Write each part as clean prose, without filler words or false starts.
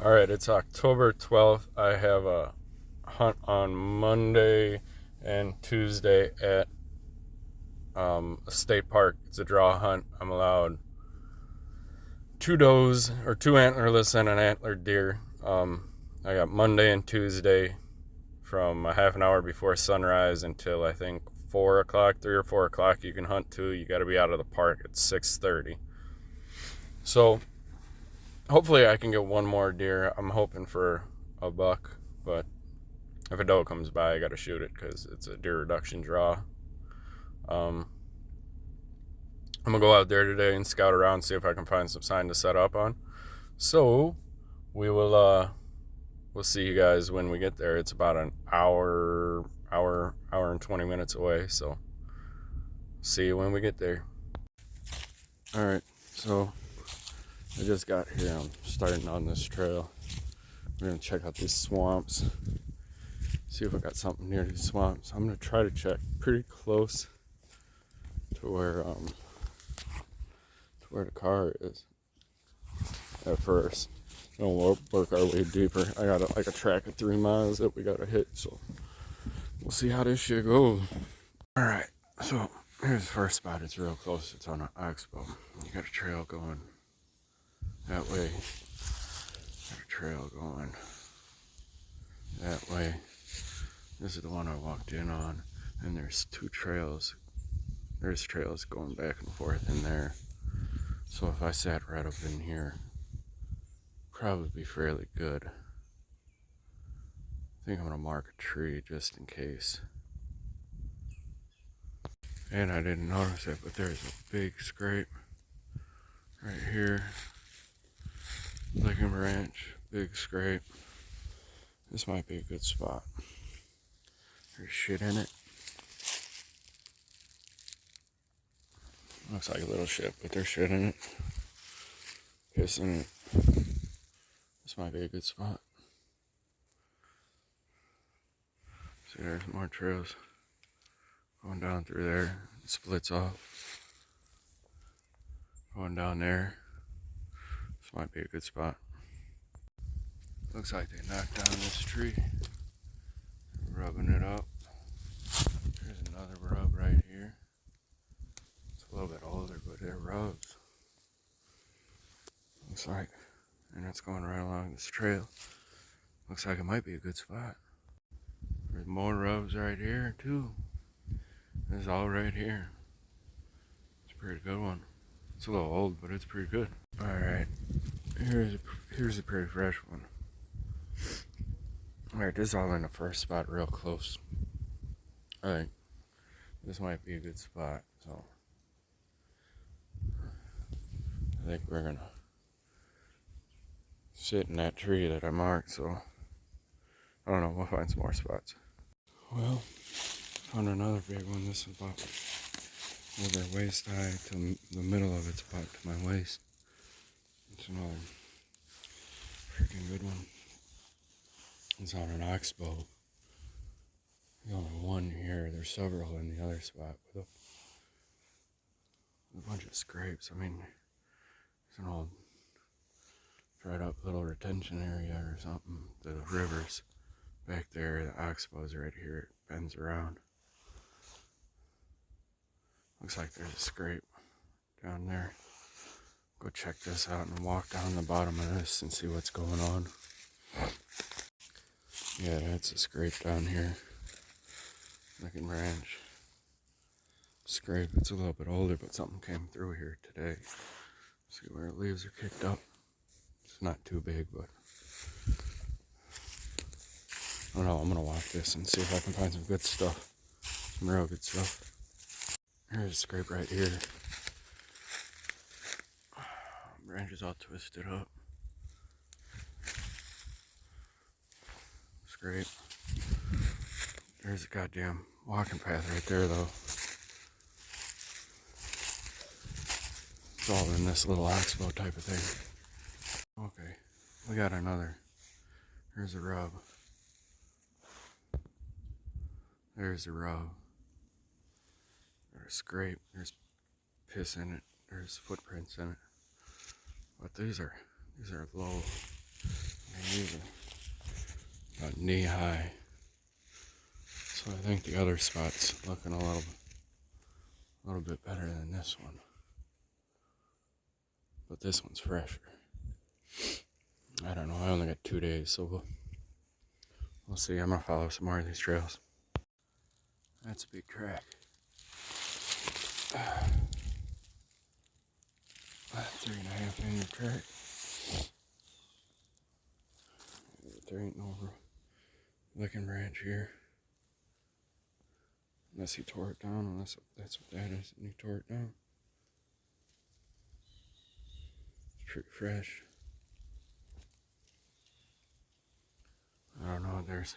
All right, it's October 12th. I have a hunt on Monday and Tuesday at a state park. It's a draw hunt. I'm allowed two does or two antlerless and an antlered deer. I got Monday and Tuesday from a half an hour before sunrise until I think 4 o'clock, 3 or 4 o'clock. You can hunt too. You got to be out of the park at 6:30. So hopefully I can get one more deer. I'm hoping for a buck, but if a doe comes by, I got to shoot it because it's a deer reduction draw. I'm gonna go out there today and scout around, see if I can find some sign to set up on. So we'll see you guys when we get there. It's about an hour and 20 minutes away. So see you when we get there. All right, so I just got here. I'm starting on this trail. We're gonna check out these swamps. See if I got something near these swamps. I'm gonna try to check pretty close to where the car is at first. Then we'll work our way deeper. I got like a track of 3 miles that we gotta hit, so we'll see how this shit goes. All right, so here's the first spot. It's real close. It's on an oxbow. You got a trail going that way. Got a trail going that way. This is the one I walked in on, and there's two trails. There's trails going back and forth in there. So if I sat right up in here, probably be fairly good. I think I'm gonna mark a tree just in case. And I didn't notice it, but there's a big scrape right here. Licking branch, big scrape. This might be a good spot. There's shit in it. Looks like a little shit, but there's shit in it. Piss in it. This might be a good spot. See, there's more trails going down through there. It splits off. Going down there. This might be a good spot. Looks like they knocked down this tree. Rubbing it up. There's another rub right here. It's a little bit older, but it rubs. Looks like, and it's going right along this trail. Looks like it might be a good spot. There's more rubs right here too. It's all right here. It's a pretty good one. It's a little old, but it's pretty good. All right, here's a pretty fresh one. All right, this is all in the first spot, real close. I think this might be a good spot. So I think we're gonna sit in that tree that I marked. So I don't know. We'll find some more spots. Well, found another big one. This is about over waist high to the middle of it's about to my waist. It's another freaking good one. It's on an oxbow. There's only one here. There's several in the other spot with a bunch of scrapes. I mean, it's an old dried up little retention area or something. The river's back there. The oxbow's right here. It bends around. Looks like there's a scrape down there. Go check this out and walk down the bottom of this and see what's going on. Yeah, that's a scrape down here. Licking branch. Scrape. It's a little bit older, but something came through here today. See where the leaves are kicked up. It's not too big, but I don't know. I'm gonna walk this and see if I can find some good stuff. Some real good stuff. Here's a scrape right here. Branches all twisted up. Scrape. There's a goddamn walking path right there, though. It's all in this little oxbow type of thing. Okay, we got another. Here's a rub. There's a rub. There's a scrape. There's piss in it. There's footprints in it. But these are low. these are about knee high. So I think the other spot's looking a little bit better than this one. But this one's fresher. I don't know, I only got 2 days, so we'll see. I'm gonna follow some more of these trails. That's a big track. That 3.5 inch track. There ain't no licking branch here. Unless he tore it down, unless that's what that is, and he tore it down. It's pretty fresh. I don't know, there's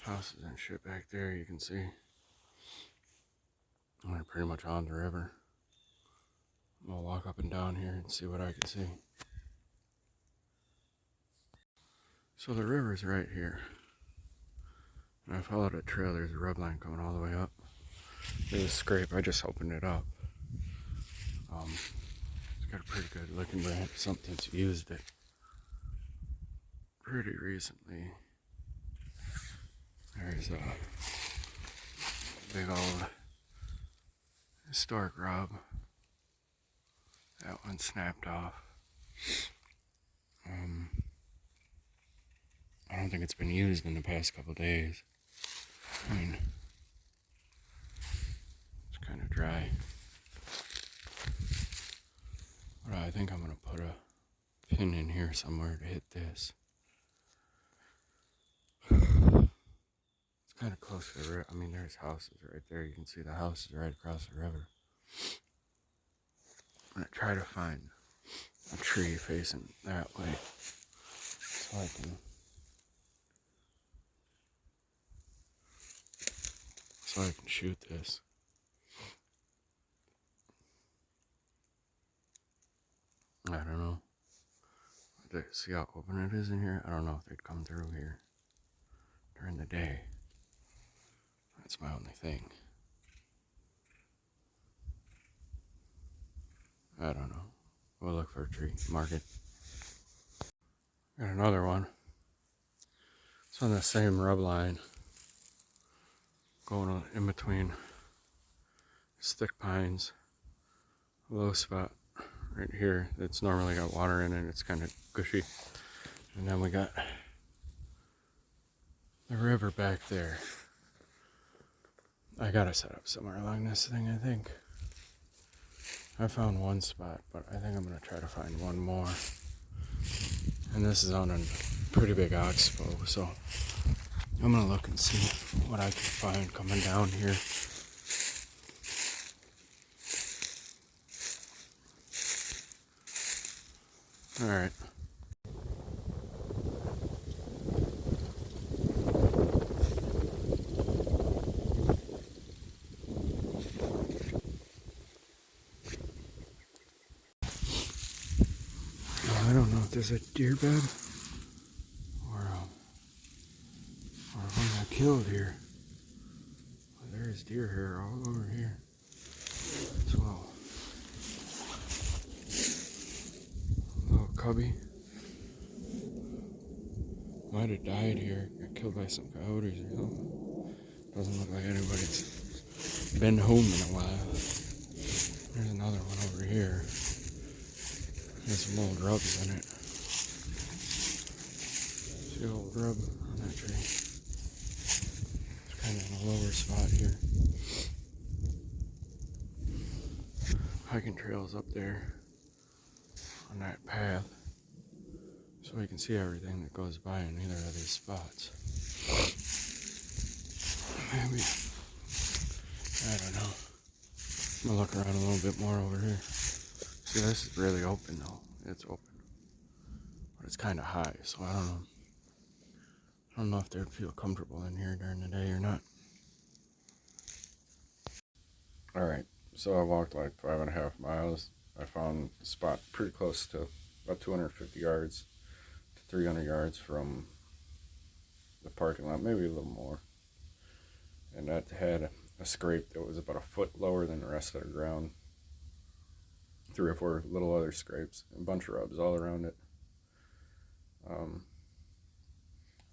houses and shit back there you can see. We're pretty much on the river. I'm gonna walk up and down here and see what I can see. So the river's right here. And I followed a trail, there's a rub line coming all the way up. There's a scrape, I just opened it up. It's got a pretty good looking branch, something's used it pretty recently. There's a big old historic rub. That one snapped off. I don't think it's been used in the past couple days. I mean, it's kind of dry. But I think I'm going to put a pin in here somewhere to hit this. It's kind of close to the river. I mean, there's houses right there. You can see the houses right across the river. I'm going to try to find a tree facing that way so I can shoot this. I don't know. See how open it is in here? I don't know if they'd come through here during the day. That's my only thing. I don't know. We'll look for a tree. Mark it. Got another one. It's on the same rub line. Going on in between stick pines. A low spot right here that's normally got water in it. It's kind of gushy. And then we got the river back there. I gotta set up somewhere along this thing, I think. I found one spot, but I think I'm gonna try to find one more. And this is on a pretty big oxbow, so I'm gonna look and see what I can find coming down here. Alright. I don't know if there's a deer bed or one got killed here. Well, there's deer hair all over here as well. A little cubby. Might have died here. Got killed by some coyotes or something. Doesn't look like anybody's been home in a while. There's another one over here. There's some old rubs in it. See the old rub on that tree. It's kind of in a lower spot here. Hiking trails up there on that path, so we can see everything that goes by in either of these spots. Maybe, I don't know. I'm gonna look around a little bit more over here. See, this is really open though. It's open. But it's kind of high, so I don't know. I don't know if they'd feel comfortable in here during the day or not. Alright, so I walked like 5.5 miles. I found a spot pretty close to about 250 yards to 300 yards from the parking lot, maybe a little more. And that had a scrape that was about a foot lower than the rest of the ground. 3 or 4 little other scrapes, a bunch of rubs all around it.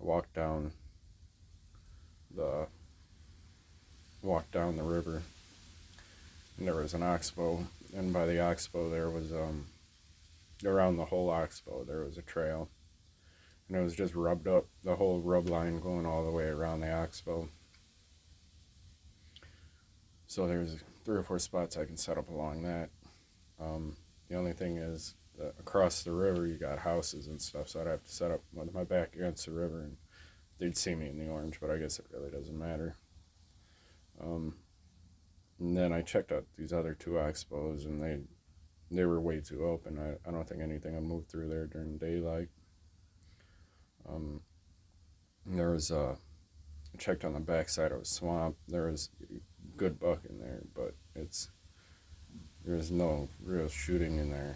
walked down the river, and there was an oxbow, and by the oxbow there was around the whole oxbow there was a trail, and it was just rubbed up, the whole rub line going all the way around the oxbow. So there's 3 or 4 spots I can set up along that. The only thing is that across the river you got houses and stuff, so I'd have to set up with my back against the river, and they'd see me in the orange, but I guess it really doesn't matter. And then I checked out these other 2 oxbows, and they were way too open. I don't think anything would move through there during daylight. There was I checked on the backside of a swamp. There was good buck in there, but there's no real shooting in there,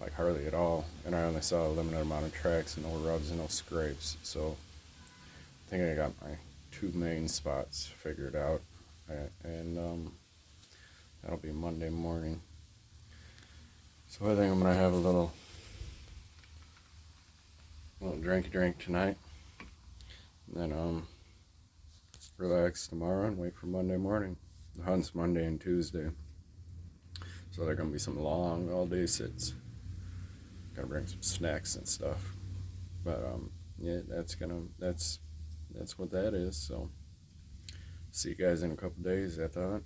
like hardly at all. And I only saw a limited amount of tracks, and no rubs and no scrapes. So I think I got my 2 main spots figured out, and that'll be Monday morning. So I think I'm gonna have a little drink tonight, and then relax tomorrow and wait for Monday morning. The hunt's Monday and Tuesday, so they're gonna be some long all day sits. Gotta bring some snacks and stuff, but yeah, that's what that is. So see you guys in a couple days, I thought.